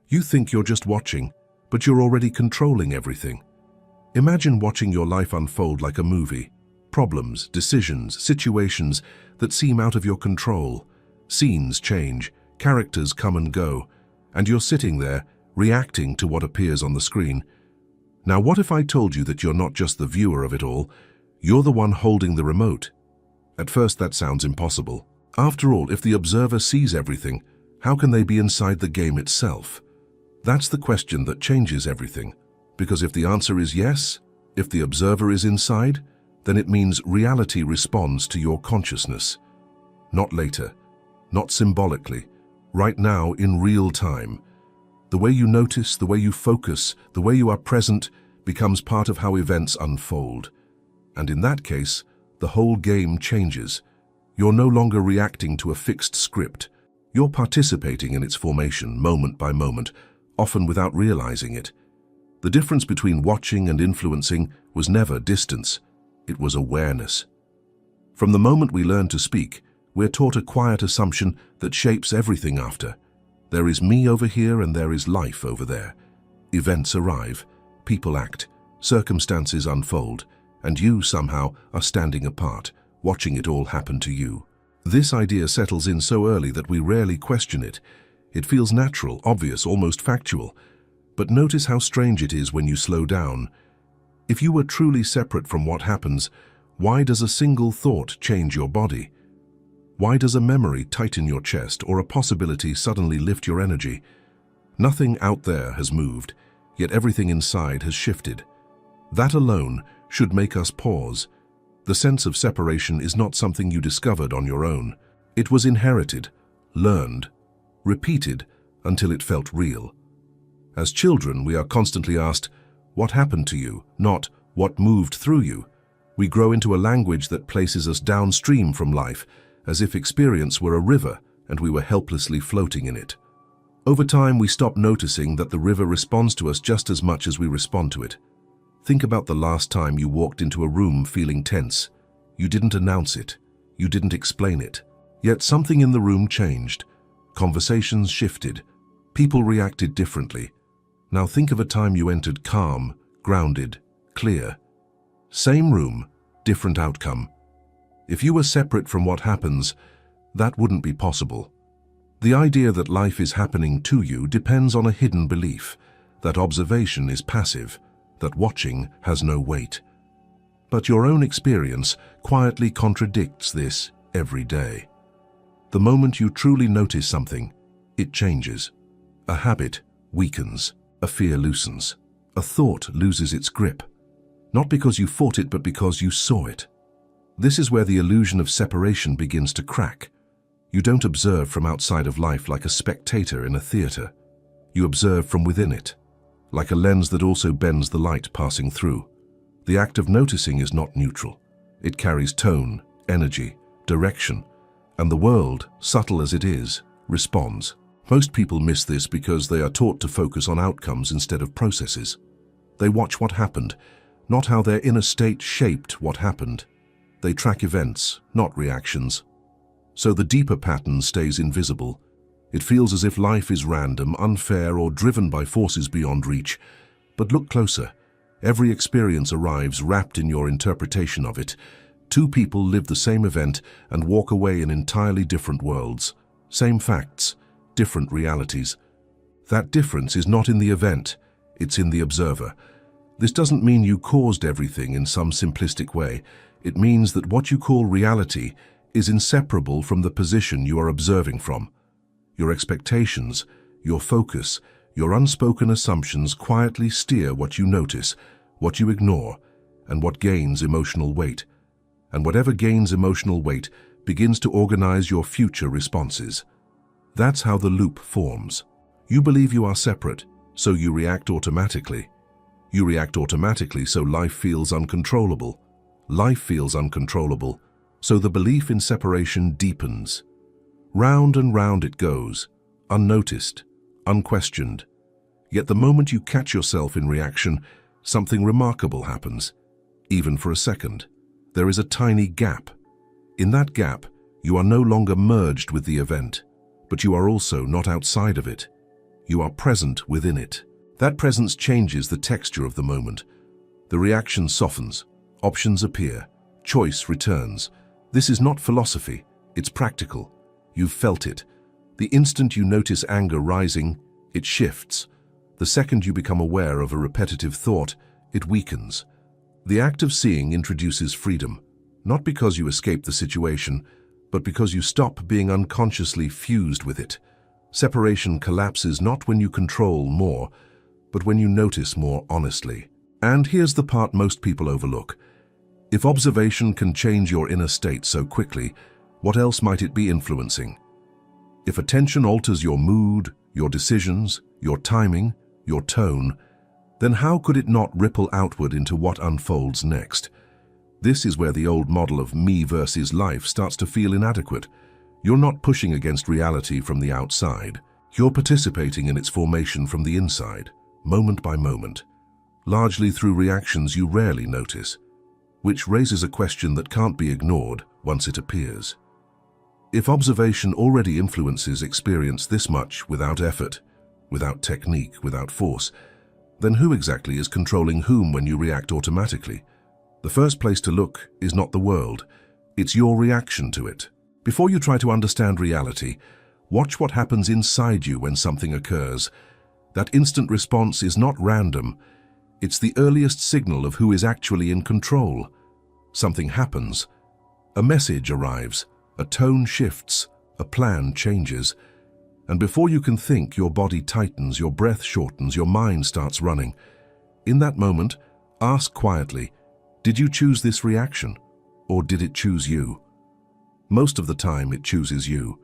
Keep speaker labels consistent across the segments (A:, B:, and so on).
A: You think you're just watching, but you're already controlling everything. Imagine watching your life unfold like a movie. Problems, decisions, situations that seem out of your control. Scenes change, characters come and go, and you're sitting there, reacting to what appears on the screen. Now, what if I told you that you're not just the viewer of it all, you're the one holding the remote? At first, that sounds impossible. After all, if the observer sees everything, how can they be inside the game itself? That's the question that changes everything. Because if the answer is yes, if the observer is inside, then it means reality responds to your consciousness. Not later, not symbolically, right now in real time. The way you notice, the way you focus, the way you are present becomes part of how events unfold. And in that case, the whole game changes. You're no longer reacting to a fixed script. You're participating in its formation moment by moment, often without realizing it. The difference between watching and influencing was never distance, it was awareness. From the moment we learn to speak, we're taught a quiet assumption that shapes everything after. There is me over here and there is life over there. Events arrive, people act, circumstances unfold, and you somehow are standing apart, watching it all happen to you. This idea settles in so early that we rarely question it. It feels natural, obvious, almost factual. But notice how strange it is when you slow down. If you were truly separate from what happens, why does a single thought change your body? Why does a memory tighten your chest or a possibility suddenly lift your energy? Nothing out there has moved, yet everything inside has shifted. That alone should make us pause. The sense of separation is not something you discovered on your own. It was inherited, learned, repeated until it felt real. As children, we are constantly asked, "What happened to you?" not "What moved through you?" We grow into a language that places us downstream from life, as if experience were a river and we were helplessly floating in it. Over time, we stop noticing that the river responds to us just as much as we respond to it. Think about the last time you walked into a room feeling tense. You didn't announce it. You didn't explain it. Yet something in the room changed. Conversations shifted. People reacted differently. Now think of a time you entered calm, grounded, clear. Same room, different outcome. If you were separate from what happens, that wouldn't be possible. The idea that life is happening to you depends on a hidden belief, that observation is passive, that watching has no weight. But your own experience quietly contradicts this every day. The moment you truly notice something, it changes. A habit weakens, a fear loosens, a thought loses its grip. Not because you fought it, but because you saw it. This is where the illusion of separation begins to crack. You don't observe from outside of life like a spectator in a theater. You observe from within it, like a lens that also bends the light passing through. The act of noticing is not neutral. It carries tone, energy, direction, and the world, subtle as it is, responds. Most people miss this because they are taught to focus on outcomes instead of processes. They watch what happened, not how their inner state shaped what happened. They track events, not reactions. So the deeper pattern stays invisible. It feels as if life is random, unfair, or driven by forces beyond reach. But look closer. Every experience arrives wrapped in your interpretation of it. Two people live the same event and walk away in entirely different worlds. Same facts, different realities. That difference is not in the event, it's in the observer. This doesn't mean you caused everything in some simplistic way. It means that what you call reality is inseparable from the position you are observing from. Your expectations, your focus, your unspoken assumptions quietly steer what you notice, what you ignore, and what gains emotional weight. And whatever gains emotional weight begins to organize your future responses. That's how the loop forms. You believe you are separate, so you react automatically. You react automatically, so life feels uncontrollable. Life feels uncontrollable, so the belief in separation deepens. Round and round it goes, unnoticed, unquestioned. Yet the moment you catch yourself in reaction, something remarkable happens. Even for a second, there is a tiny gap. In that gap, you are no longer merged with the event, but you are also not outside of it. You are present within it. That presence changes the texture of the moment. The reaction softens, options appear, choice returns. This is not philosophy, it's practical. You've felt it. The instant you notice anger rising, it shifts. The second you become aware of a repetitive thought, it weakens. The act of seeing introduces freedom, not because you escape the situation, but because you stop being unconsciously fused with it. Separation collapses not when you control more, but when you notice more honestly. And here's the part most people overlook. If observation can change your inner state so quickly, what else might it be influencing? If attention alters your mood, your decisions, your timing, your tone, then how could it not ripple outward into what unfolds next? This is where the old model of me versus life starts to feel inadequate. You're not pushing against reality from the outside. You're participating in its formation from the inside, moment by moment, largely through reactions you rarely notice, which raises a question that can't be ignored once it appears. If observation already influences experience this much without effort, without technique, without force, then who exactly is controlling whom when you react automatically? The first place to look is not the world, it's your reaction to it. Before you try to understand reality, watch what happens inside you when something occurs. That instant response is not random, it's the earliest signal of who is actually in control. Something happens, a message arrives, a tone shifts, a plan changes, and before you can think, your body tightens, your breath shortens, your mind starts running. In that moment, ask quietly, did you choose this reaction, or did it choose you? Most of the time, it chooses you.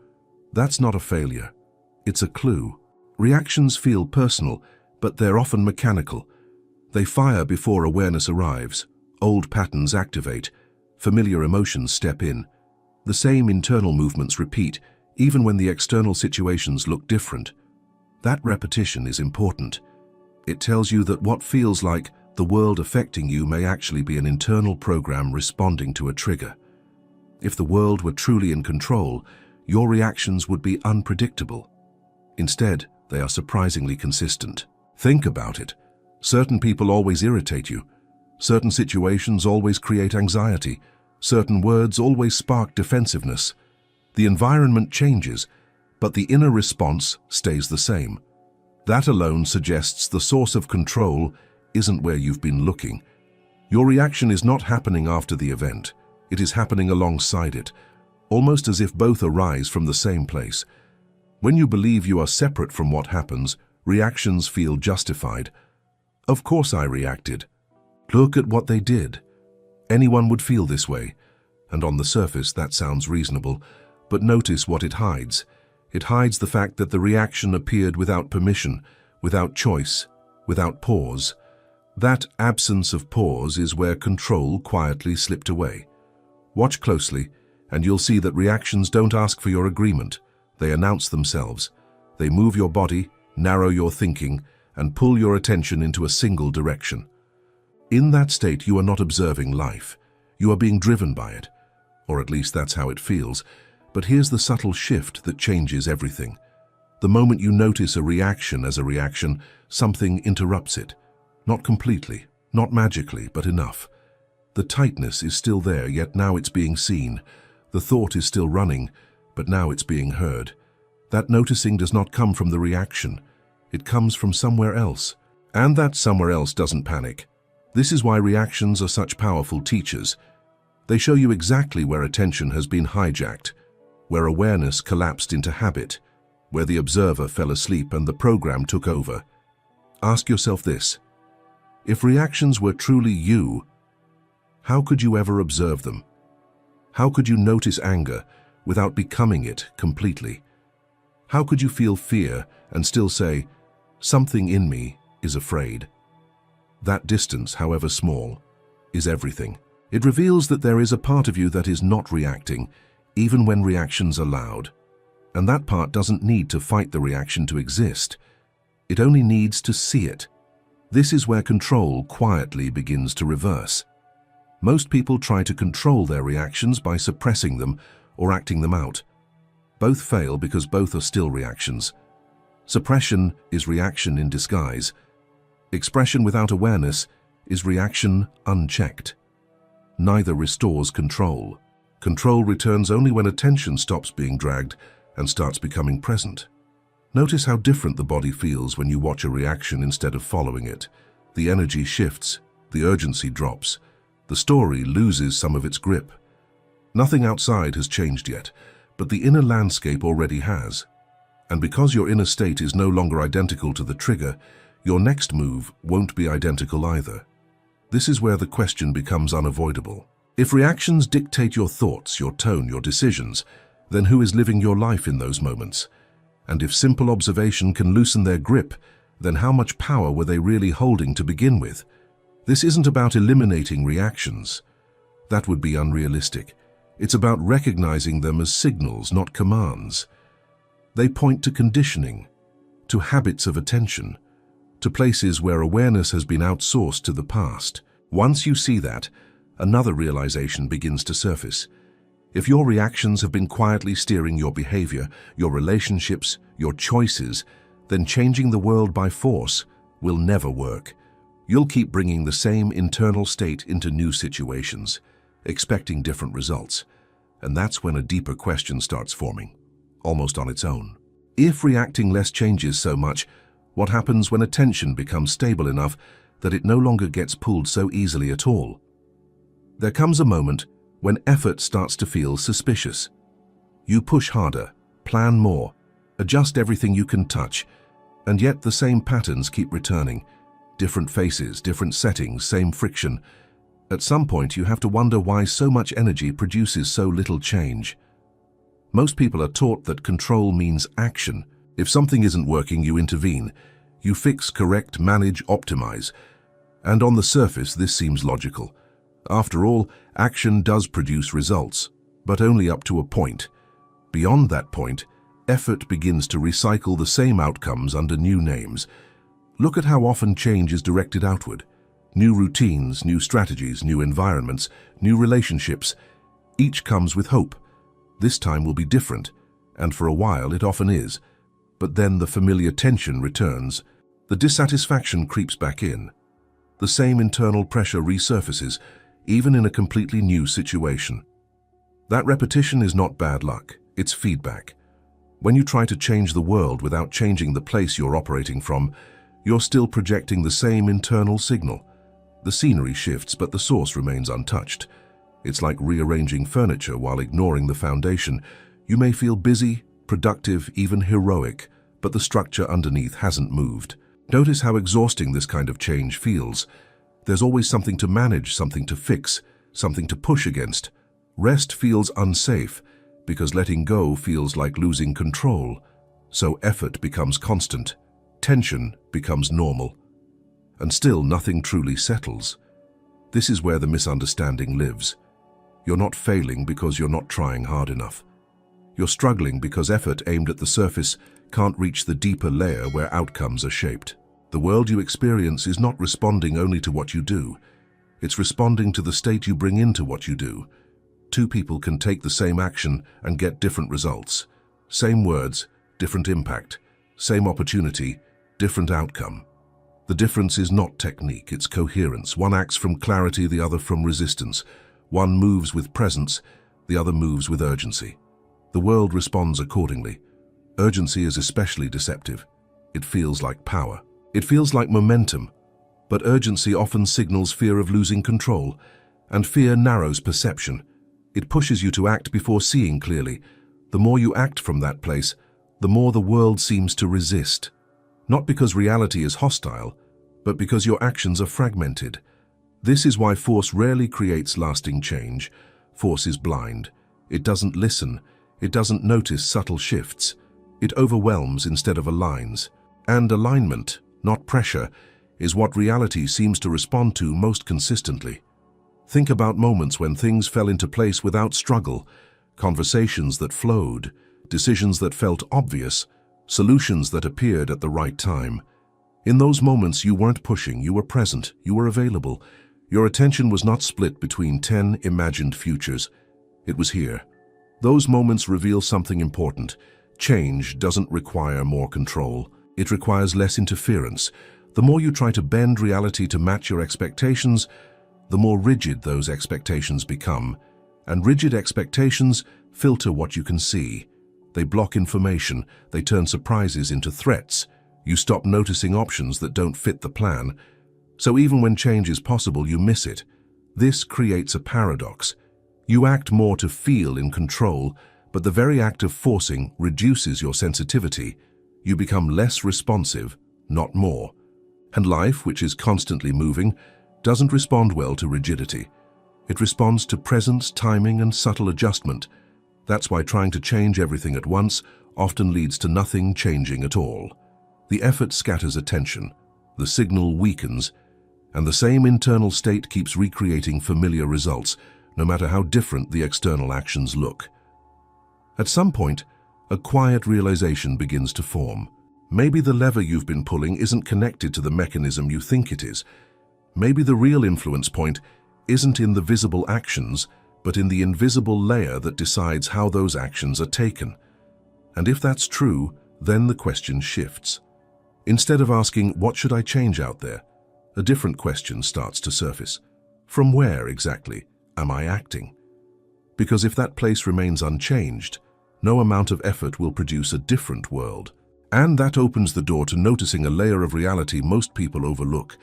A: That's not a failure. It's a clue. Reactions feel personal, but they're often mechanical. They fire before awareness arrives. Old patterns activate. Familiar emotions step in. The same internal movements repeat, even when the external situations look different. That repetition is important. It tells you that what feels like the world affecting you may actually be an internal program responding to a trigger. If the world were truly in control, your reactions would be unpredictable. Instead, they are surprisingly consistent. Think about it. Certain people always irritate you. Certain situations always create anxiety. Certain words always spark defensiveness. The environment changes, but the inner response stays the same. That alone suggests the source of control isn't where you've been looking. Your reaction is not happening after the event. It is happening alongside it, almost as if both arise from the same place. When you believe you are separate from what happens, reactions feel justified. Of course I reacted. Look at what they did. Anyone would feel this way, and on the surface that sounds reasonable, but notice what it hides. It hides the fact that the reaction appeared without permission, without choice, without pause. That absence of pause is where control quietly slipped away. Watch closely, and you'll see that reactions don't ask for your agreement. They announce themselves. They move your body, narrow your thinking, and pull your attention into a single direction. In that state, you are not observing life. You are being driven by it, or at least that's how it feels. But here's the subtle shift that changes everything. The moment you notice a reaction as a reaction, something interrupts it. Not completely, not magically, but enough. The tightness is still there, yet now it's being seen. The thought is still running, but now it's being heard. That noticing does not come from the reaction. It comes from somewhere else. And that somewhere else doesn't panic. This is why reactions are such powerful teachers. They show you exactly where attention has been hijacked, where awareness collapsed into habit, where the observer fell asleep and the program took over. Ask yourself this: if reactions were truly you, how could you ever observe them? How could you notice anger without becoming it completely? How could you feel fear and still say, something in me is afraid? That distance, however small, is everything. It reveals that there is a part of you that is not reacting, even when reactions are loud. And that part doesn't need to fight the reaction to exist. It only needs to see it. This is where control quietly begins to reverse. Most people try to control their reactions by suppressing them or acting them out. Both fail because both are still reactions. Suppression is reaction in disguise. Expression without awareness is reaction unchecked. Neither restores control. Control returns only when attention stops being dragged and starts becoming present. Notice how different the body feels when you watch a reaction instead of following it. The energy shifts, the urgency drops, the story loses some of its grip. Nothing outside has changed yet, but the inner landscape already has. And because your inner state is no longer identical to the trigger, your next move won't be identical either. This is where the question becomes unavoidable. If reactions dictate your thoughts, your tone, your decisions, then who is living your life in those moments? And if simple observation can loosen their grip, then how much power were they really holding to begin with? This isn't about eliminating reactions. That would be unrealistic. It's about recognizing them as signals, not commands. They point to conditioning, to habits of attention, to places where awareness has been outsourced to the past. Once you see that, another realization begins to surface. If your reactions have been quietly steering your behavior, your relationships, your choices, then changing the world by force will never work. You'll keep bringing the same internal state into new situations, expecting different results. And that's when a deeper question starts forming, almost on its own. If reacting less changes so much, what happens when attention becomes stable enough that it no longer gets pulled so easily at all? There comes a moment when effort starts to feel suspicious. You push harder, plan more, adjust everything you can touch, and yet the same patterns keep returning. Different faces, different settings, same friction. At some point, you have to wonder why so much energy produces so little change. Most people are taught that control means action. If something isn't working, you intervene. You fix, correct, manage, optimize. And on the surface, this seems logical. After all, action does produce results, but only up to a point. Beyond that point, effort begins to recycle the same outcomes under new names. Look at how often change is directed outward. New routines, new strategies, new environments, new relationships. Each comes with hope. This time will be different, and for a while it often is. But then the familiar tension returns. The dissatisfaction creeps back in. The same internal pressure resurfaces, even in a completely new situation. That repetition is not bad luck, it's feedback. When you try to change the world without changing the place you're operating from, you're still projecting the same internal signal. The scenery shifts, but the source remains untouched. It's like rearranging furniture while ignoring the foundation. You may feel busy, productive, even heroic, but the structure underneath hasn't moved. Notice how exhausting this kind of change feels. There's always something to manage, something to fix, something to push against. Rest feels unsafe because letting go feels like losing control. So effort becomes constant. Tension becomes normal. And still nothing truly settles. This is where the misunderstanding lives. You're not failing because you're not trying hard enough. You're struggling because effort aimed at the surface can't reach the deeper layer where outcomes are shaped. The world you experience is not responding only to what you do. It's responding to the state you bring into what you do. Two people can take the same action and get different results. Same words, different impact. Same opportunity, different outcome. The difference is not technique, it's coherence. One acts from clarity, the other from resistance. One moves with presence, the other moves with urgency. The world responds accordingly. Urgency is especially deceptive. It feels like power. It feels like momentum. But urgency often signals fear of losing control, and fear narrows perception. It pushes you to act before seeing clearly. The more you act from that place, the more the world seems to resist. Not because reality is hostile, but because your actions are fragmented. This is why force rarely creates lasting change. Force is blind. It doesn't listen. It doesn't notice subtle shifts. It overwhelms instead of aligns. And alignment, not pressure, is what reality seems to respond to most consistently. Think about moments when things fell into place without struggle, conversations that flowed, decisions that felt obvious, solutions that appeared at the right time. In those moments, you weren't pushing, you were present, you were available. Your attention was not split between 10 imagined futures. It was here. Those moments reveal something important. Change doesn't require more control. It requires less interference. The more you try to bend reality to match your expectations, the more rigid those expectations become. And rigid expectations filter what you can see. They block information, they turn surprises into threats. You stop noticing options that don't fit the plan. So even when change is possible, you miss it. This creates a paradox. You act more to feel in control, but the very act of forcing reduces your sensitivity. You become less responsive, not more. And life, which is constantly moving, doesn't respond well to rigidity. It responds to presence, timing, and subtle adjustment. That's why trying to change everything at once often leads to nothing changing at all. The effort scatters attention, the signal weakens, and the same internal state keeps recreating familiar results, no matter how different the external actions look. At some point, a quiet realization begins to form. Maybe the lever you've been pulling isn't connected to the mechanism you think it is. Maybe the real influence point isn't in the visible actions, but in the invisible layer that decides how those actions are taken. And if that's true, then the question shifts. Instead of asking, what should I change out there? A different question starts to surface. From where exactly am I acting? Because if that place remains unchanged, no amount of effort will produce a different world. And that opens the door to noticing a layer of reality most people overlook,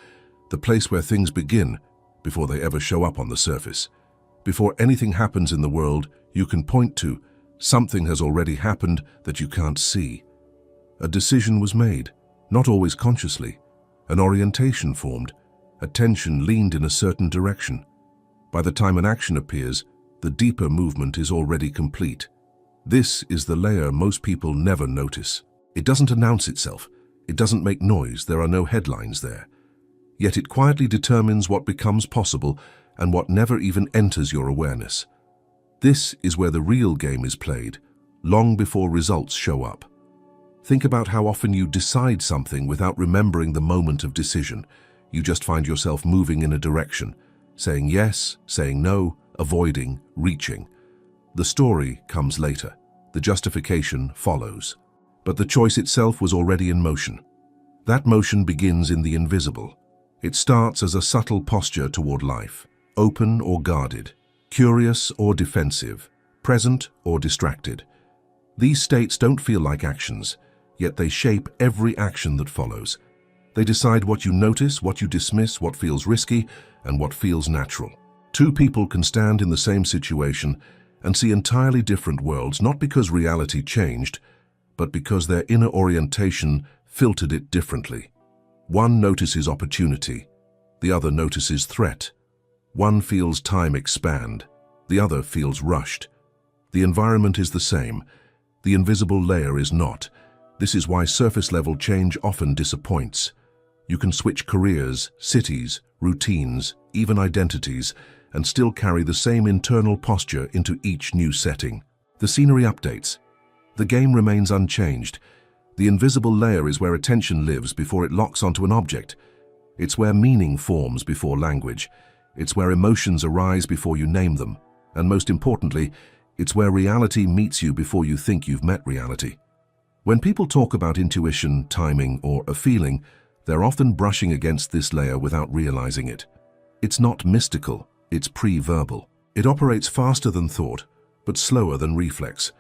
A: the place where things begin before they ever show up on the surface. Before anything happens in the world, you can point to something has already happened that you can't see. A decision was made, not always consciously. An orientation formed, attention leaned in a certain direction. By the time an action appears, the deeper movement is already complete. This is the layer most people never notice. It doesn't announce itself. It doesn't make noise. There are no headlines there. Yet it quietly determines what becomes possible and what never even enters your awareness. This is where the real game is played, long before results show up. Think about how often you decide something without remembering the moment of decision. You just find yourself moving in a direction, saying yes, saying no, avoiding, reaching. The story comes later. The justification follows. But the choice itself was already in motion. That motion begins in the invisible. It starts as a subtle posture toward life, open or guarded, curious or defensive, present or distracted. These states don't feel like actions, yet they shape every action that follows. They decide what you notice, what you dismiss, what feels risky, and what feels natural. Two people can stand in the same situation and see entirely different worlds, not because reality changed, but because their inner orientation filtered it differently. One notices opportunity, the other notices threat. One feels time expand, the other feels rushed. The environment is the same, the invisible layer is not. This is why surface-level change often disappoints. You can switch careers, cities, routines, even identities, and still carry the same internal posture into each new setting. The scenery updates. The game remains unchanged. The invisible layer is where attention lives before it locks onto an object. It's where meaning forms before language. It's where emotions arise before you name them. And most importantly, it's where reality meets you before you think you've met reality. When people talk about intuition, timing, or a feeling, they're often brushing against this layer without realizing it. It's not mystical, it's pre-verbal. It operates faster than thought, but slower than reflex.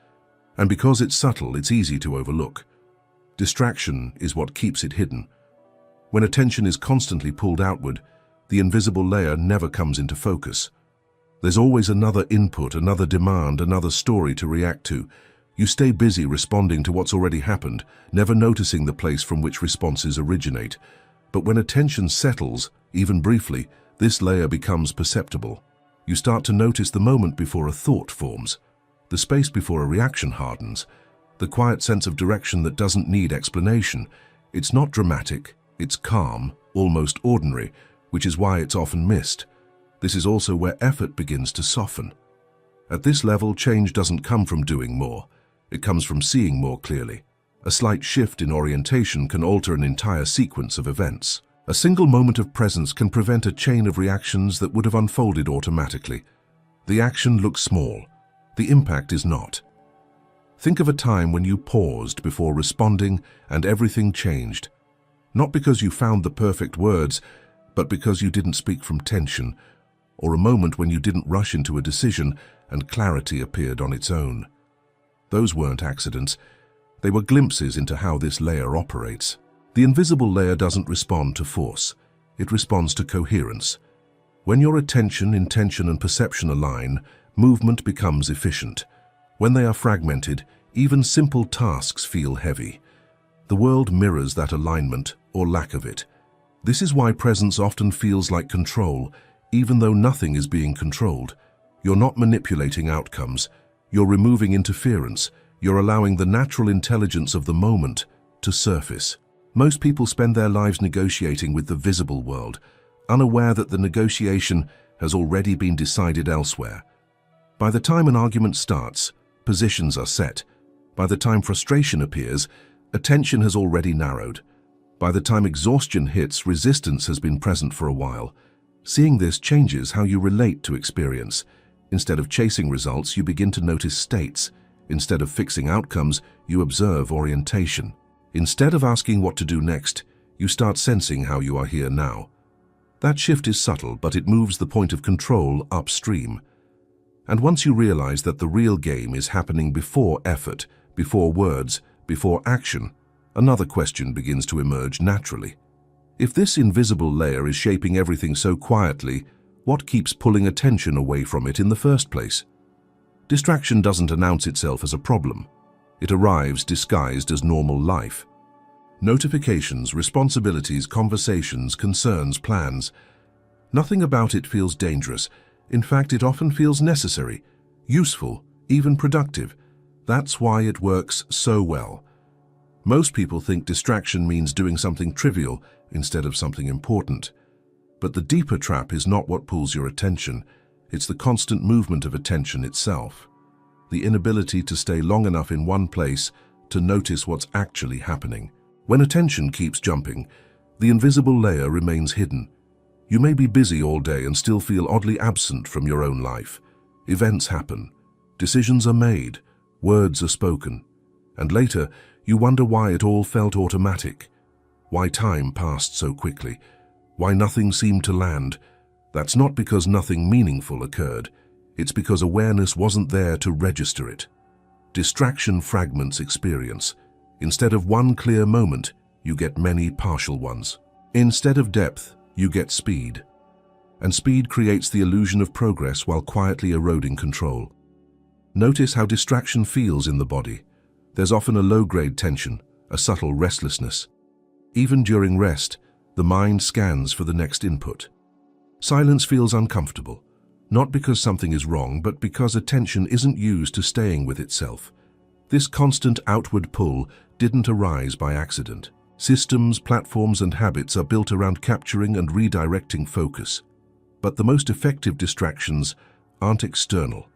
A: And because it's subtle, it's easy to overlook. Distraction is what keeps it hidden. When attention is constantly pulled outward, the invisible layer never comes into focus. There's always another input, another demand, another story to react to. You stay busy responding to what's already happened, never noticing the place from which responses originate. But when attention settles, even briefly, this layer becomes perceptible. You start to notice the moment before a thought forms, the space before a reaction hardens, the quiet sense of direction that doesn't need explanation. It's not dramatic, it's calm, almost ordinary, which is why it's often missed. This is also where effort begins to soften. At this level, change doesn't come from doing more. It comes from seeing more clearly. A slight shift in orientation can alter an entire sequence of events. A single moment of presence can prevent a chain of reactions that would have unfolded automatically. The action looks small. The impact is not. Think of a time when you paused before responding and everything changed. Not because you found the perfect words, but because you didn't speak from tension, or a moment when you didn't rush into a decision and clarity appeared on its own. Those weren't accidents. They were glimpses into how this layer operates. The invisible layer doesn't respond to force. It responds to coherence. When your attention, intention, and perception align, movement becomes efficient. When they are fragmented, even simple tasks feel heavy. The world mirrors that alignment or lack of it. This is why presence often feels like control, even though nothing is being controlled. You're not manipulating outcomes. You're removing interference. You're allowing the natural intelligence of the moment to surface. Most people spend their lives negotiating with the visible world, unaware that the negotiation has already been decided elsewhere. By the time an argument starts, positions are set. By the time frustration appears, attention has already narrowed. By the time exhaustion hits, resistance has been present for a while. Seeing this changes how you relate to experience. Instead of chasing results, you begin to notice states. Instead of fixing outcomes, you observe orientation. Instead of asking what to do next, you start sensing how you are here now. That shift is subtle, but it moves the point of control upstream. And once you realize that the real game is happening before effort, before words, before action, another question begins to emerge naturally. If this invisible layer is shaping everything so quietly, what keeps pulling attention away from it in the first place? Distraction doesn't announce itself as a problem. It arrives disguised as normal life. Notifications, responsibilities, conversations, concerns, plans. Nothing about it feels dangerous. In fact, it often feels necessary, useful, even productive. That's why it works so well. Most people think distraction means doing something trivial instead of something important. But the deeper trap is not what pulls your attention. It's the constant movement of attention itself. The inability to stay long enough in one place to notice what's actually happening. When attention keeps jumping, the invisible layer remains hidden. You may be busy all day and still feel oddly absent from your own life. Events happen. Decisions are made. Words are spoken. And later, you wonder why it all felt automatic. Why time passed so quickly. Why nothing seemed to land. That's not because nothing meaningful occurred. It's because awareness wasn't there to register it. Distraction fragments experience. Instead of one clear moment, you get many partial ones. Instead of depth, you get speed. And speed creates the illusion of progress while quietly eroding control. Notice how distraction feels in the body. There's often a low-grade tension, a subtle restlessness. Even during rest, the mind scans for the next input. Silence feels uncomfortable, not because something is wrong, but because attention isn't used to staying with itself. This constant outward pull didn't arise by accident. Systems, platforms, and habits are built around capturing and redirecting focus. But the most effective distractions aren't external.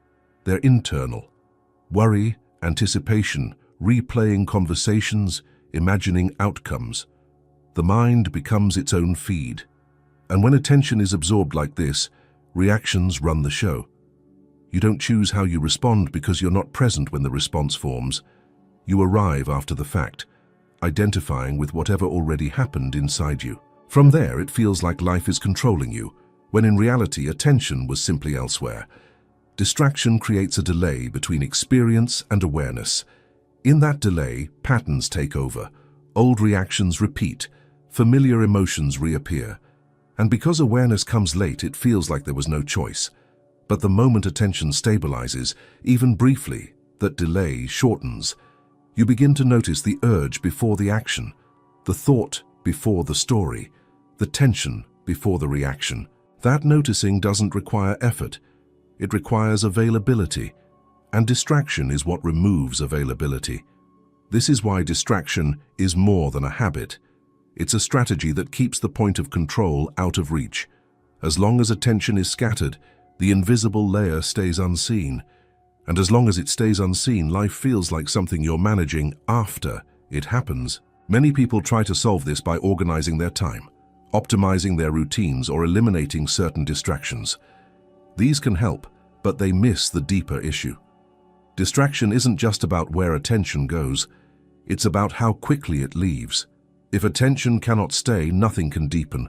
A: They're internal. Worry, anticipation, replaying conversations, imagining outcomes. The mind becomes its own feed. And when attention is absorbed like this, reactions run the show. You don't choose how you respond because you're not present when the response forms. You arrive after the fact, identifying with whatever already happened inside you. From there, it feels like life is controlling you, when in reality, attention was simply elsewhere. Distraction creates a delay between experience and awareness. In that delay, patterns take over. Old reactions repeat. Familiar emotions reappear. And because awareness comes late, it feels like there was no choice. But the moment attention stabilizes, even briefly, that delay shortens. You begin to notice the urge before the action, the thought before the story, the tension before the reaction. That noticing doesn't require effort. It requires availability. And distraction is what removes availability. This is why distraction is more than a habit. It's a strategy that keeps the point of control out of reach. As long as attention is scattered, the invisible layer stays unseen. And as long as it stays unseen, life feels like something you're managing after it happens. Many people try to solve this by organizing their time, optimizing their routines, or eliminating certain distractions. These can help, but they miss the deeper issue. Distraction isn't just about where attention goes, it's about how quickly it leaves. If attention cannot stay, nothing can deepen.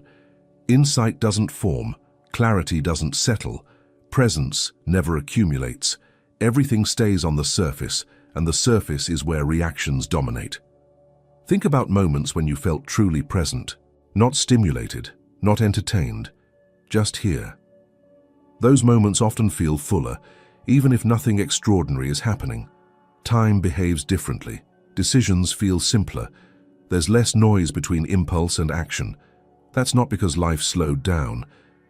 A: Insight doesn't form, clarity doesn't settle, presence never accumulates. Everything stays on the surface, and the surface is where reactions dominate. Think about moments when you felt truly present, not stimulated, not entertained, just here. Those moments often feel fuller, even if nothing extraordinary is happening. Time behaves differently. Decisions feel simpler. There's less noise between impulse and action. That's not because life slowed down.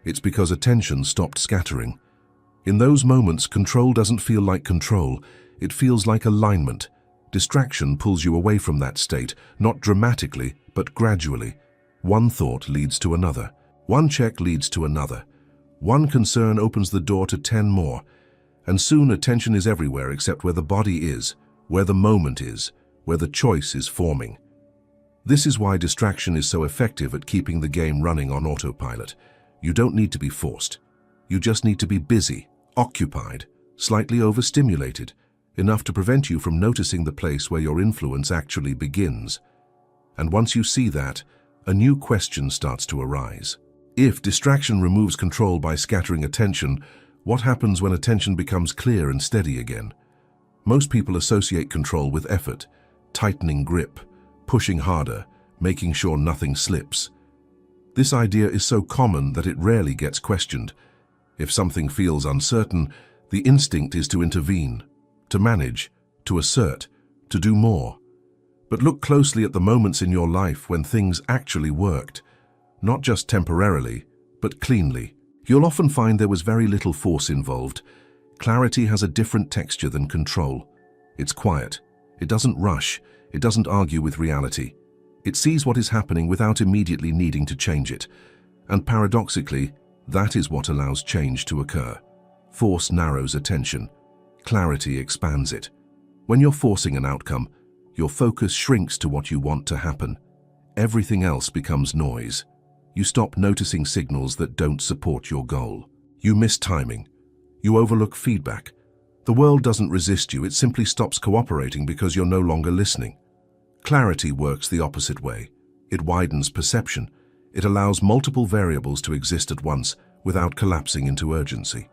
A: It's because attention stopped scattering. In those moments, control doesn't feel like control. It feels like alignment. Distraction pulls you away from that state, not dramatically, but gradually. One thought leads to another. One check leads to another. One concern opens the door to 10 more. And soon attention is everywhere except where the body is, where the moment is, where the choice is forming. This is why distraction is so effective at keeping the game running on autopilot. You don't need to be forced. You just need to be busy, occupied, slightly overstimulated, enough to prevent you from noticing the place where your influence actually begins. And once you see that, a new question starts to arise. If distraction removes control by scattering attention, what happens when attention becomes clear and steady again? Most people associate control with effort, tightening grip, pushing harder, making sure nothing slips. This idea is so common that it rarely gets questioned. If something feels uncertain, the instinct is to intervene, to manage, to assert, to do more. But look closely at the moments in your life when things actually worked, not just temporarily, but cleanly. You'll often find there was very little force involved. Clarity has a different texture than control. It's quiet. It doesn't rush. It doesn't argue with reality. It sees what is happening without immediately needing to change it. And paradoxically, that is what allows change to occur. Force narrows attention. Clarity expands it. When you're forcing an outcome, your focus shrinks to what you want to happen. Everything else becomes noise. You stop noticing signals that don't support your goal. You miss timing. You overlook feedback. The world doesn't resist you, it simply stops cooperating because you're no longer listening. Clarity works the opposite way. It widens perception. It allows multiple variables to exist at once without collapsing into urgency.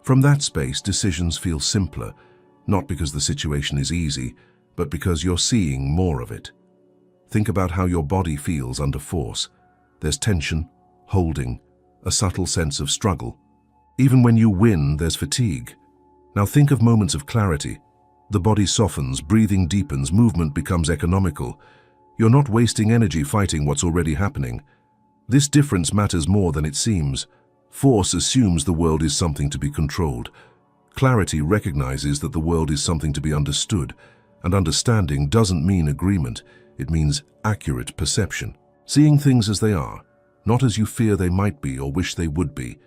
A: From that space, decisions feel simpler, not because the situation is easy, but because you're seeing more of it. Think about how your body feels under force. There's tension, holding, a subtle sense of struggle. Even when you win, there's fatigue. Now think of moments of clarity. The body softens, breathing deepens, movement becomes economical. You're not wasting energy fighting what's already happening. This difference matters more than it seems. Force assumes the world is something to be controlled. Clarity recognizes that the world is something to be understood, and understanding doesn't mean agreement, it means accurate perception. Seeing things as they are, not as you fear they might be or wish they would be.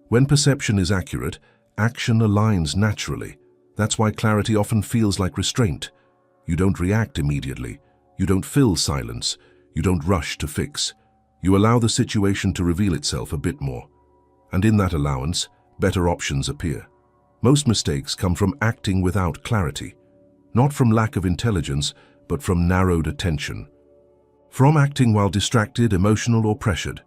A: When perception is accurate, action aligns naturally. That's why clarity often feels like restraint. You don't react immediately. You don't fill silence. You don't rush to fix. You allow the situation to reveal itself a bit more. And in that allowance, better options appear. Most mistakes come from acting without clarity. Not from lack of intelligence, but from narrowed attention. From acting while distracted, emotional, or pressured.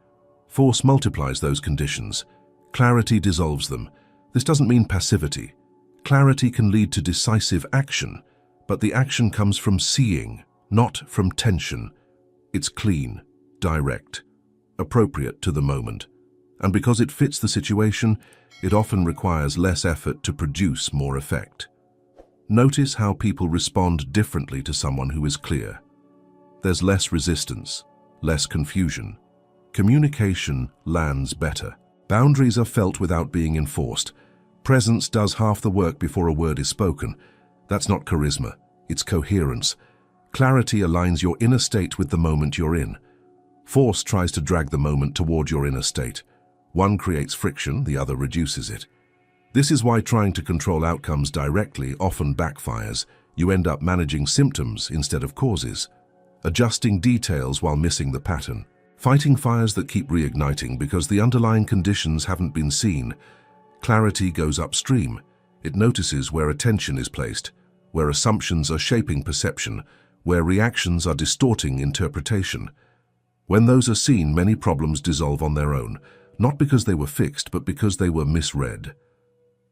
A: Force multiplies those conditions. Clarity dissolves them. This doesn't mean passivity. Clarity can lead to decisive action, but the action comes from seeing, not from tension. It's clean, direct, appropriate to the moment. And because it fits the situation, it often requires less effort to produce more effect. Notice how people respond differently to someone who is clear. There's less resistance, less confusion. Communication lands better. Boundaries are felt without being enforced. Presence does half the work before a word is spoken. That's not charisma, it's coherence. Clarity aligns your inner state with the moment you're in. Force tries to drag the moment toward your inner state. One creates friction, the other reduces it. This is why trying to control outcomes directly often backfires. You end up managing symptoms instead of causes, adjusting details while missing the pattern, fighting fires that keep reigniting because the underlying conditions haven't been seen. Clarity goes upstream. It notices where attention is placed, where assumptions are shaping perception, where reactions are distorting interpretation. When those are seen, many problems dissolve on their own, not because they were fixed, but because they were misread.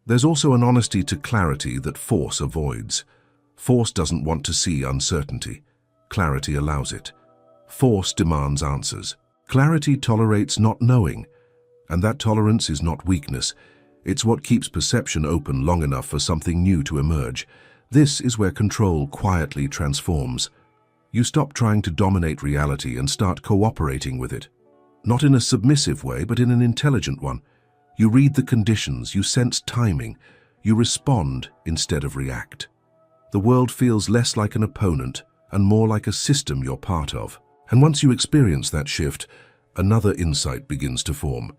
A: There's also an honesty to clarity that force avoids. Force doesn't want to see uncertainty. Clarity allows it. Force demands answers. Clarity tolerates not knowing, and that tolerance is not weakness. It's what keeps perception open long enough for something new to emerge. This is where control quietly transforms. You stop trying to dominate reality and start cooperating with it. Not in a submissive way, but in an intelligent one. You read the conditions, you sense timing, you respond instead of react. The world feels less like an opponent and more like a system you're part of. And once you experience that shift, another insight begins to form.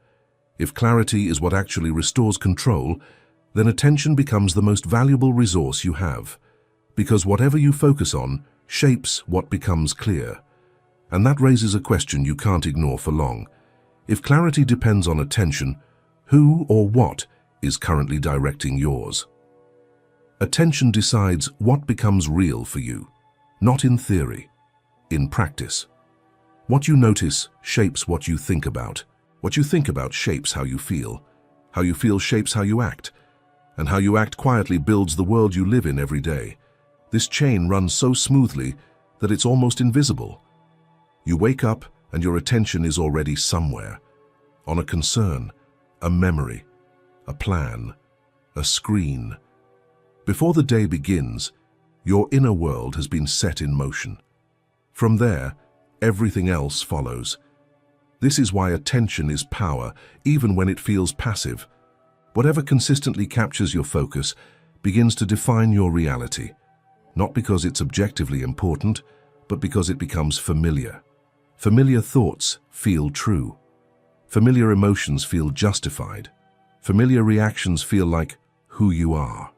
A: If clarity is what actually restores control, then attention becomes the most valuable resource you have, because whatever you focus on shapes what becomes clear. And that raises a question you can't ignore for long. If clarity depends on attention, who or what is currently directing yours? Attention decides what becomes real for you, not in theory, in practice. What you notice shapes what you think about. What you think about shapes how you feel. How you feel shapes how you act. And how you act quietly builds the world you live in every day. This chain runs so smoothly that it's almost invisible. You wake up and your attention is already somewhere. On a concern, a memory, a plan, a screen. Before the day begins, your inner world has been set in motion. From there, everything else follows. This is why attention is power, even when it feels passive. Whatever consistently captures your focus begins to define your reality, not because it's objectively important, but because it becomes familiar. Familiar thoughts feel true. Familiar emotions feel justified. Familiar reactions feel like who you are.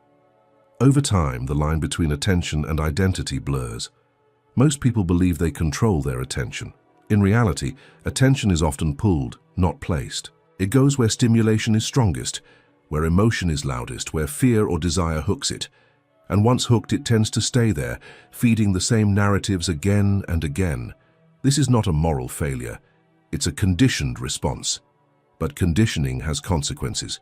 A: Over time, the line between attention and identity blurs. Most people believe they control their attention. In reality, attention is often pulled, not placed. It goes where stimulation is strongest, where emotion is loudest, where fear or desire hooks it. And once hooked, it tends to stay there, feeding the same narratives again and again. This is not a moral failure. It's a conditioned response. But conditioning has consequences.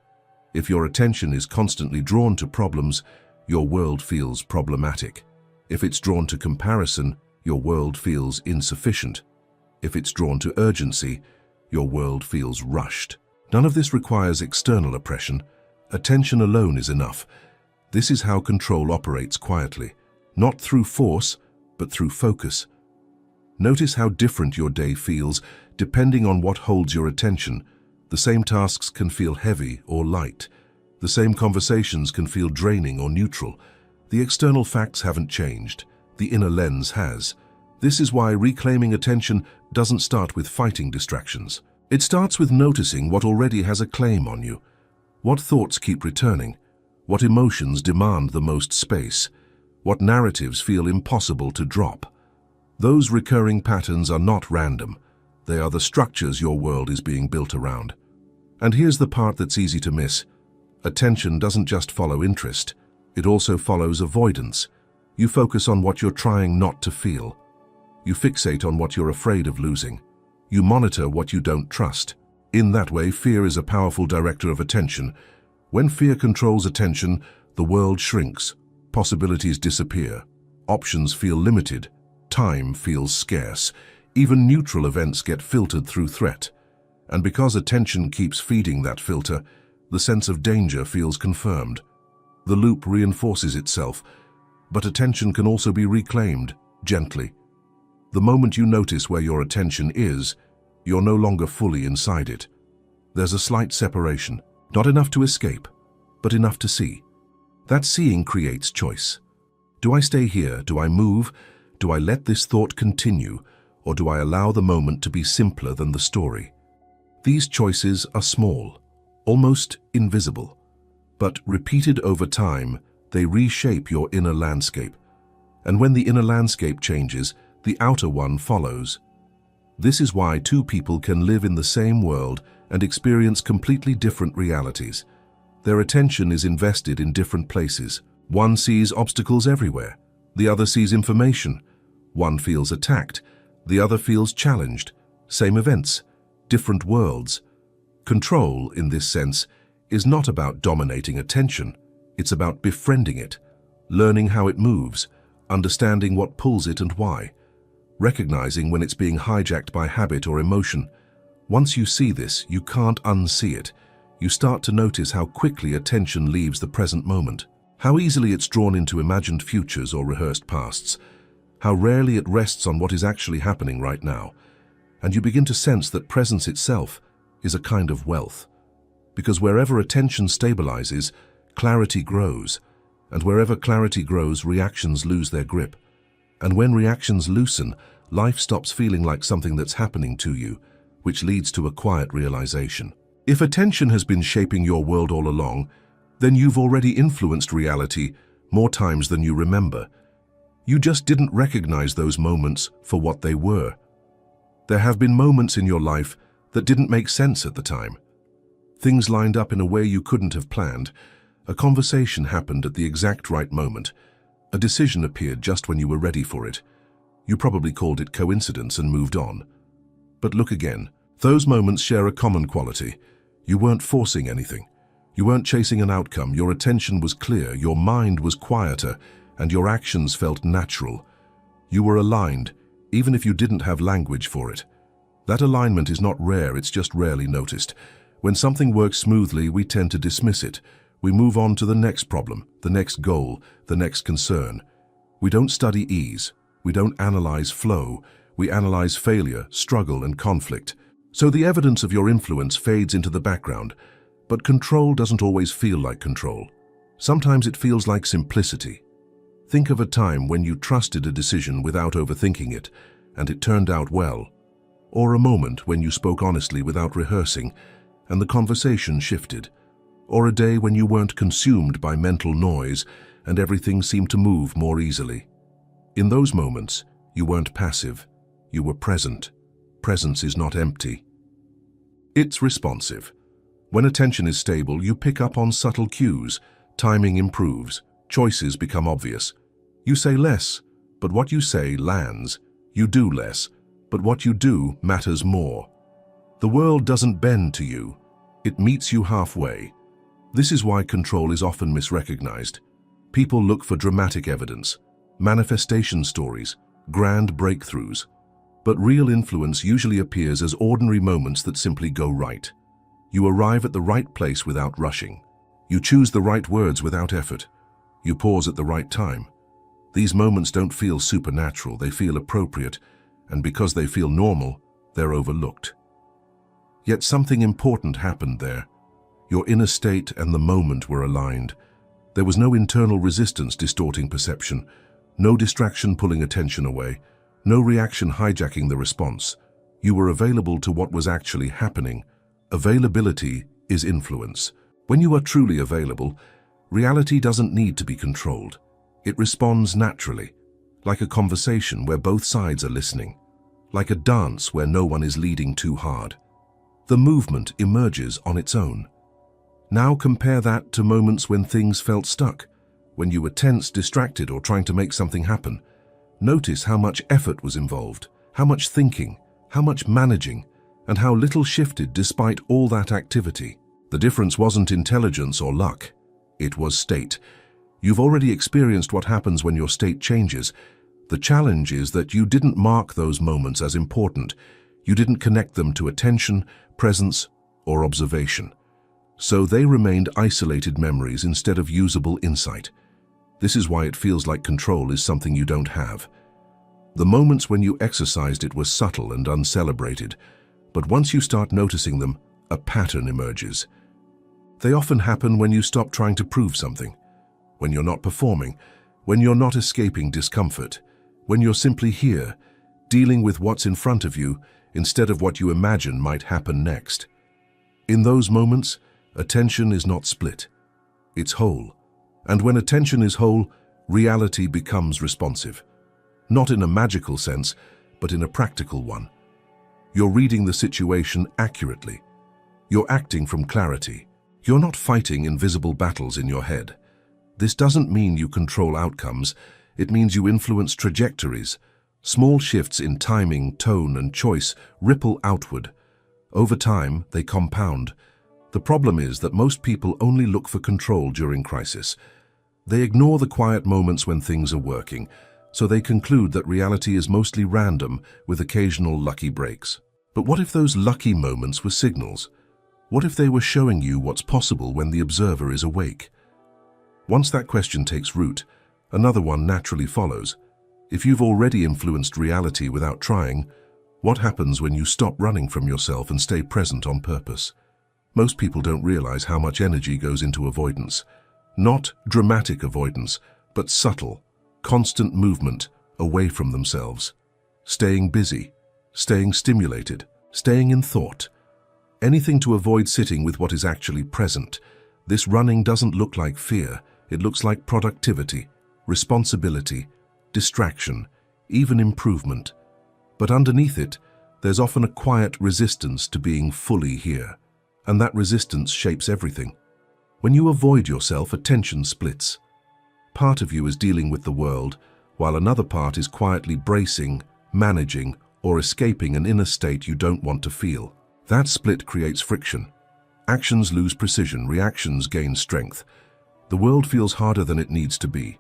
A: If your attention is constantly drawn to problems, your world feels problematic. If it's drawn to comparison, your world feels insufficient. If it's drawn to urgency, your world feels rushed. None of this requires external oppression. Attention alone is enough. This is how control operates quietly, not through force, but through focus. Notice how different your day feels depending on what holds your attention. The same tasks can feel heavy or light. The same conversations can feel draining or neutral. The external facts haven't changed. The inner lens has. This is why reclaiming attention doesn't start with fighting distractions. It starts with noticing what already has a claim on you. What thoughts keep returning? What emotions demand the most space? What narratives feel impossible to drop? Those recurring patterns are not random. They are the structures your world is being built around. And here's the part that's easy to miss. Attention doesn't just follow interest. It also follows avoidance. You focus on what you're trying not to feel. You fixate on what you're afraid of losing. You monitor what you don't trust. In that way, fear is a powerful director of attention. When fear controls attention, the world shrinks. Possibilities disappear. Options feel limited. Time feels scarce. Even neutral events get filtered through threat. And because attention keeps feeding that filter, the sense of danger feels confirmed. The loop reinforces itself, but attention can also be reclaimed, gently. The moment you notice where your attention is, you're no longer fully inside it. There's a slight separation, not enough to escape, but enough to see. That seeing creates choice. Do I stay here? Do I move? Do I let this thought continue? Or do I allow the moment to be simpler than the story? These choices are small, almost invisible, but repeated over time, they reshape your inner landscape. And when the inner landscape changes, the outer one follows. This is why two people can live in the same world and experience completely different realities. Their attention is invested in different places. One sees obstacles everywhere. The other sees information. One feels attacked. The other feels challenged. Same events, different worlds. Control, in this sense, is not about dominating attention. It's about befriending it, learning how it moves, understanding what pulls it and why, recognizing when it's being hijacked by habit or emotion. Once you see this, you can't unsee it. You start to notice how quickly attention leaves the present moment, how easily it's drawn into imagined futures or rehearsed pasts, how rarely it rests on what is actually happening right now. And you begin to sense that presence itself is a kind of wealth. Because wherever attention stabilizes, clarity grows. And wherever clarity grows, reactions lose their grip. And when reactions loosen, life stops feeling like something that's happening to you, which leads to a quiet realization. If attention has been shaping your world all along, then you've already influenced reality more times than you remember. You just didn't recognize those moments for what they were. There have been moments in your life that didn't make sense at the time. Things lined up in a way you couldn't have planned. A conversation happened at the exact right moment. A decision appeared just when you were ready for it. You probably called it coincidence and moved on. But look again. Those moments share a common quality. You weren't forcing anything. You weren't chasing an outcome. Your attention was clear, your mind was quieter, and your actions felt natural. You were aligned, even if you didn't have language for it. That alignment is not rare, it's just rarely noticed. When something works smoothly, we tend to dismiss it. We move on to the next problem, the next goal, the next concern. We don't study ease. We don't analyze flow. We analyze failure, struggle, and conflict. So the evidence of your influence fades into the background. But control doesn't always feel like control. Sometimes it feels like simplicity. Think of a time when you trusted a decision without overthinking it, and it turned out well. Or a moment when you spoke honestly without rehearsing, and the conversation shifted. Or a day when you weren't consumed by mental noise, and everything seemed to move more easily. In those moments, you weren't passive. You were present. Presence is not empty. It's responsive. When attention is stable, you pick up on subtle cues. Timing improves. Choices become obvious. You say less, but what you say lands. You do less, but what you do matters more. The world doesn't bend to you. It meets you halfway. This is why control is often misrecognized. People look for dramatic evidence, manifestation stories, grand breakthroughs. But real influence usually appears as ordinary moments that simply go right. You arrive at the right place without rushing. You choose the right words without effort. You pause at the right time. These moments don't feel supernatural, they feel appropriate, and because they feel normal, they're overlooked. Yet something important happened there. Your inner state and the moment were aligned. There was no internal resistance distorting perception, no distraction pulling attention away, no reaction hijacking the response. You were available to what was actually happening. Availability is influence. When you are truly available, reality doesn't need to be controlled. It responds naturally, like a conversation where both sides are listening, like a dance where no one is leading too hard. The movement emerges on its own. Now compare that to moments when things felt stuck, when you were tense, distracted, or trying to make something happen. Notice how much effort was involved, how much thinking, how much managing, and how little shifted despite all that activity. The difference wasn't intelligence or luck. It was state. You've already experienced what happens when your state changes. The challenge is that you didn't mark those moments as important. You didn't connect them to attention, presence, or observation. So they remained isolated memories instead of usable insight. This is why it feels like control is something you don't have. The moments when you exercised it were subtle and uncelebrated, but once you start noticing them, a pattern emerges. They often happen when you stop trying to prove something, when you're not performing, when you're not escaping discomfort, when you're simply here, dealing with what's in front of you instead of what you imagine might happen next. In those moments, attention is not split. It's whole. And when attention is whole, reality becomes responsive. Not in a magical sense, but in a practical one. You're reading the situation accurately. You're acting from clarity. You're not fighting invisible battles in your head. This doesn't mean you control outcomes. It means you influence trajectories. Small shifts in timing, tone, and choice ripple outward. Over time, they compound. The problem is that most people only look for control during crisis. They ignore the quiet moments when things are working, so they conclude that reality is mostly random with occasional lucky breaks. But what if those lucky moments were signals? What if they were showing you what's possible when the observer is awake? Once that question takes root, another one naturally follows. If you've already influenced reality without trying, what happens when you stop running from yourself and stay present on purpose? Most people don't realize how much energy goes into avoidance. Not dramatic avoidance, but subtle, constant movement away from themselves. Staying busy, staying stimulated, staying in thought. Anything to avoid sitting with what is actually present. This running doesn't look like fear. It looks like productivity, responsibility, distraction, even improvement. But underneath it, there's often a quiet resistance to being fully here. And that resistance shapes everything. When you avoid yourself, attention splits. Part of you is dealing with the world, while another part is quietly bracing, managing, or escaping an inner state you don't want to feel. That split creates friction. Actions lose precision, reactions gain strength. The world feels harder than it needs to be.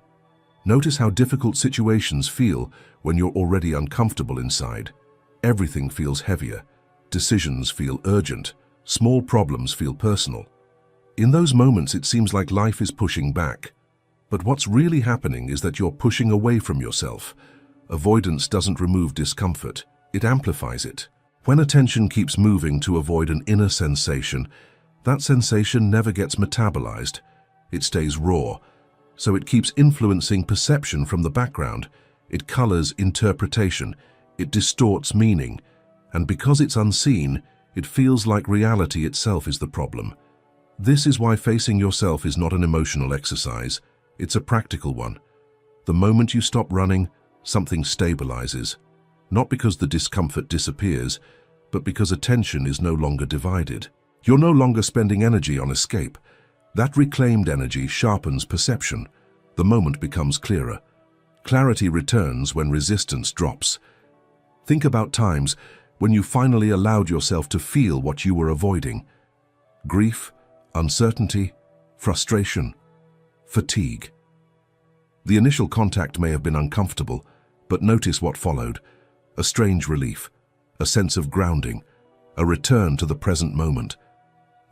A: Notice how difficult situations feel when you're already uncomfortable inside. Everything feels heavier. Decisions feel urgent. Small problems feel personal. In those moments, it seems like life is pushing back. But what's really happening is that you're pushing away from yourself. Avoidance doesn't remove discomfort. It amplifies it. When attention keeps moving to avoid an inner sensation, that sensation never gets metabolized. It stays raw. So it keeps influencing perception from the background. It colors interpretation. It distorts meaning. And because it's unseen, it feels like reality itself is the problem. This is why facing yourself is not an emotional exercise. It's a practical one. The moment you stop running, something stabilizes. Not because the discomfort disappears, but because attention is no longer divided. You're no longer spending energy on escape. That reclaimed energy sharpens perception. The moment becomes clearer. Clarity returns when resistance drops. Think about times when you finally allowed yourself to feel what you were avoiding. Grief, uncertainty, frustration, fatigue. The initial contact may have been uncomfortable, but notice what followed. A strange relief, a sense of grounding, a return to the present moment.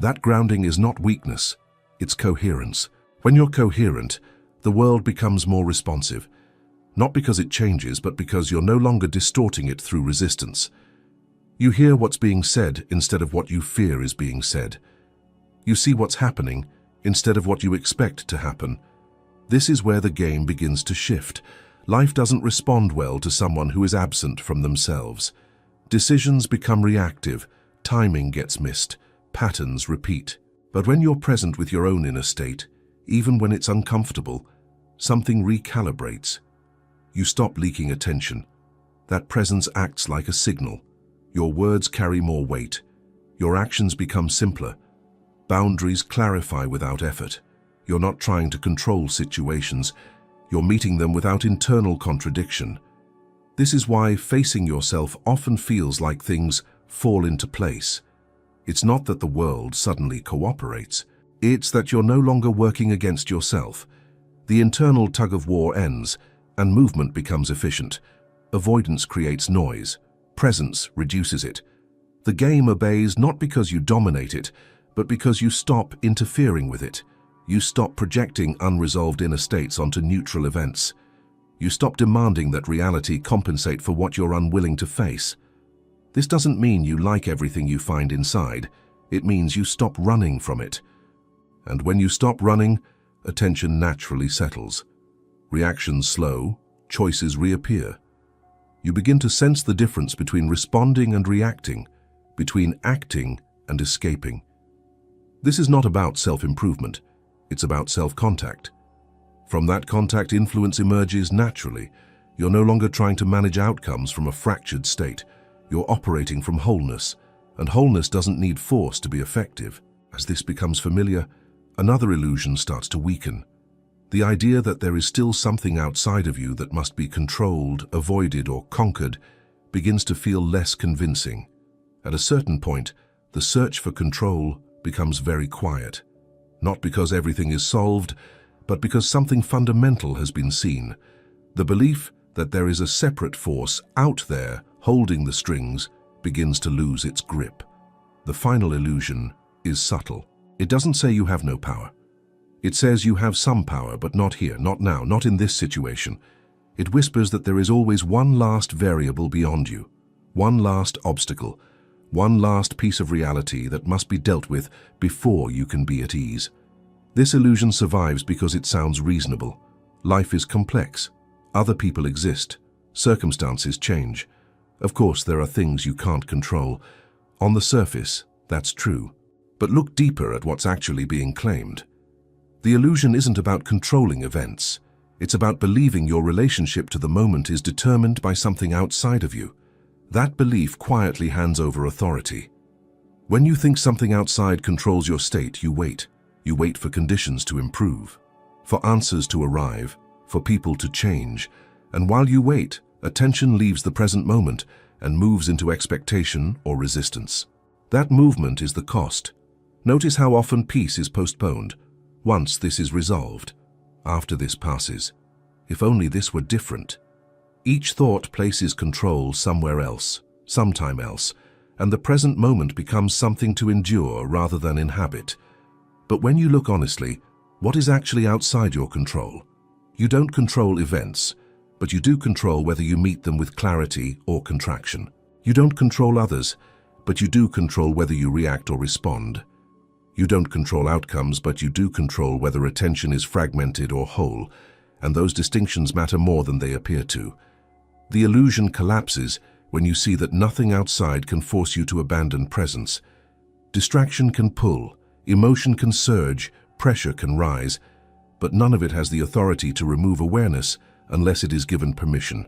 A: That grounding is not weakness, it's coherence. When you're coherent, the world becomes more responsive. Not because it changes, but because you're no longer distorting it through resistance. You hear what's being said instead of what you fear is being said. You see what's happening instead of what you expect to happen. This is where the game begins to shift. Life doesn't respond well to someone who is absent from themselves. Decisions become reactive, timing gets missed, patterns repeat. But when you're present with your own inner state, even when it's uncomfortable, something recalibrates. You stop leaking attention. That presence acts like a signal. Your words carry more weight. Your actions become simpler. Boundaries clarify without effort. You're not trying to control situations. You're meeting them without internal contradiction. This is why facing yourself often feels like things fall into place. It's not that the world suddenly cooperates. It's that you're no longer working against yourself. The internal tug-of-war ends, and movement becomes efficient. Avoidance creates noise. Presence reduces it. The game obeys not because you dominate it, but because you stop interfering with it. You stop projecting unresolved inner states onto neutral events. You stop demanding that reality compensate for what you're unwilling to face. This doesn't mean you like everything you find inside. It means you stop running from it. And when you stop running, attention naturally settles. Reactions slow, choices reappear. You begin to sense the difference between responding and reacting, between acting and escaping. This is not about self-improvement. It's about self-contact. From that contact, influence emerges naturally. You're no longer trying to manage outcomes from a fractured state. You're operating from wholeness, and wholeness doesn't need force to be effective. As this becomes familiar, another illusion starts to weaken. The idea that there is still something outside of you that must be controlled, avoided, or conquered begins to feel less convincing. At a certain point, the search for control becomes very quiet. Not because everything is solved, but because something fundamental has been seen. The belief that there is a separate force out there holding the strings begins to lose its grip. The final illusion is subtle. It doesn't say you have no power. It says you have some power, but not here, not now, not in this situation. It whispers that there is always one last variable beyond you, one last obstacle, one last piece of reality that must be dealt with before you can be at ease. This illusion survives because it sounds reasonable. Life is complex. Other people exist. Circumstances change. Of course, there are things you can't control. On the surface, that's true. But look deeper at what's actually being claimed. The illusion isn't about controlling events. It's about believing your relationship to the moment is determined by something outside of you. That belief quietly hands over authority. When you think something outside controls your state, you wait. You wait for conditions to improve, for answers to arrive, for people to change. And while you wait, attention leaves the present moment and moves into expectation or resistance. That movement is the cost. Notice how often peace is postponed. Once this is resolved, after this passes. If only this were different. Each thought places control somewhere else, sometime else, and the present moment becomes something to endure rather than inhabit. But when you look honestly, what is actually outside your control? You don't control events, but you do control whether you meet them with clarity or contraction. You don't control others, but you do control whether you react or respond. You don't control outcomes, but you do control whether attention is fragmented or whole, and those distinctions matter more than they appear to. The illusion collapses when you see that nothing outside can force you to abandon presence. Distraction can pull, emotion can surge, pressure can rise, but none of it has the authority to remove awareness unless it is given permission.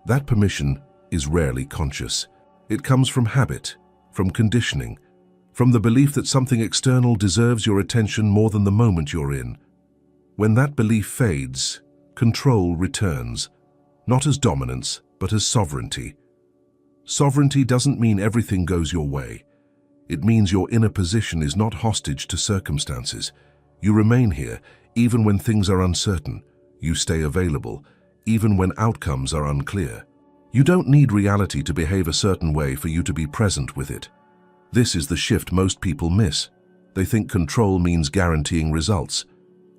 A: That permission is rarely conscious. It comes from habit, from conditioning, from the belief that something external deserves your attention more than the moment you're in. When that belief fades, control returns, not as dominance, but as sovereignty. Sovereignty doesn't mean everything goes your way. It means your inner position is not hostage to circumstances. You remain here, even when things are uncertain. You stay available, even when outcomes are unclear. You don't need reality to behave a certain way for you to be present with it. This is the shift most people miss. They think control means guaranteeing results.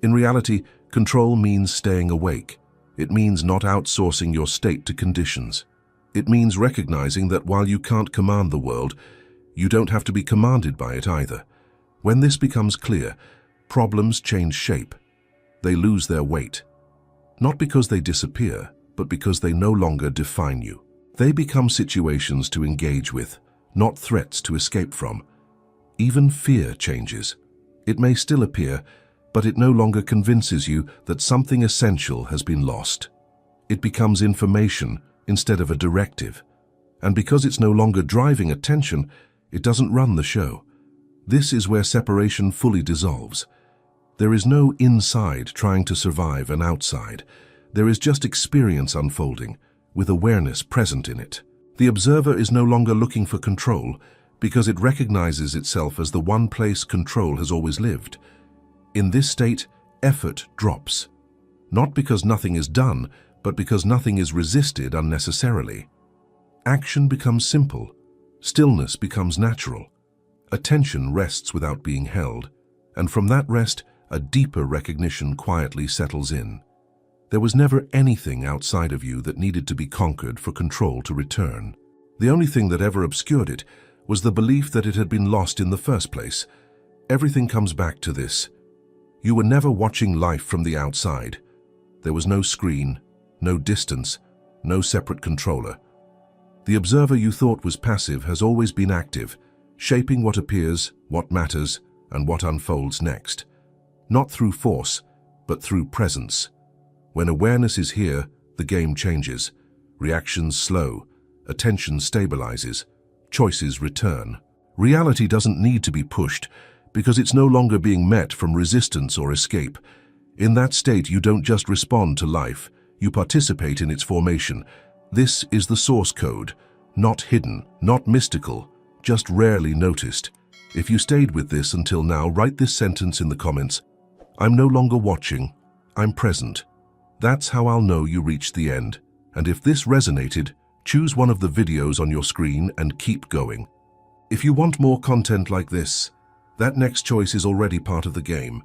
A: In reality, control means staying awake. It means not outsourcing your state to conditions. It means recognizing that while you can't command the world, you don't have to be commanded by it either. When this becomes clear, problems change shape. They lose their weight. Not because they disappear, but because they no longer define you. They become situations to engage with, not threats to escape from. Even fear changes. It may still appear, but it no longer convinces you that something essential has been lost. It becomes information instead of a directive. And because it's no longer driving attention, it doesn't run the show. This is where separation fully dissolves. There is no inside trying to survive an outside. There is just experience unfolding, with awareness present in it. The observer is no longer looking for control because it recognizes itself as the one place control has always lived. In this state, effort drops. Not because nothing is done, but because nothing is resisted unnecessarily. Action becomes simple. Stillness becomes natural. Attention rests without being held. And from that rest, a deeper recognition quietly settles in. There was never anything outside of you that needed to be conquered for control to return. The only thing that ever obscured it was the belief that it had been lost in the first place. Everything comes back to this. You were never watching life from the outside. There was no screen, no distance, no separate controller. The observer you thought was passive has always been active, shaping what appears, what matters, and what unfolds next. Not through force, but through presence. When awareness is here, the game changes. Reactions slow, attention stabilizes, choices return. Reality doesn't need to be pushed because it's no longer being met from resistance or escape. In that state, you don't just respond to life, you participate in its formation. This is the source code, not hidden, not mystical, just rarely noticed. If you stayed with this until now, write this sentence in the comments. I'm no longer watching, I'm present. That's how I'll know you reached the end. And if this resonated, choose one of the videos on your screen and keep going. If you want more content like this, that next choice is already part of the game.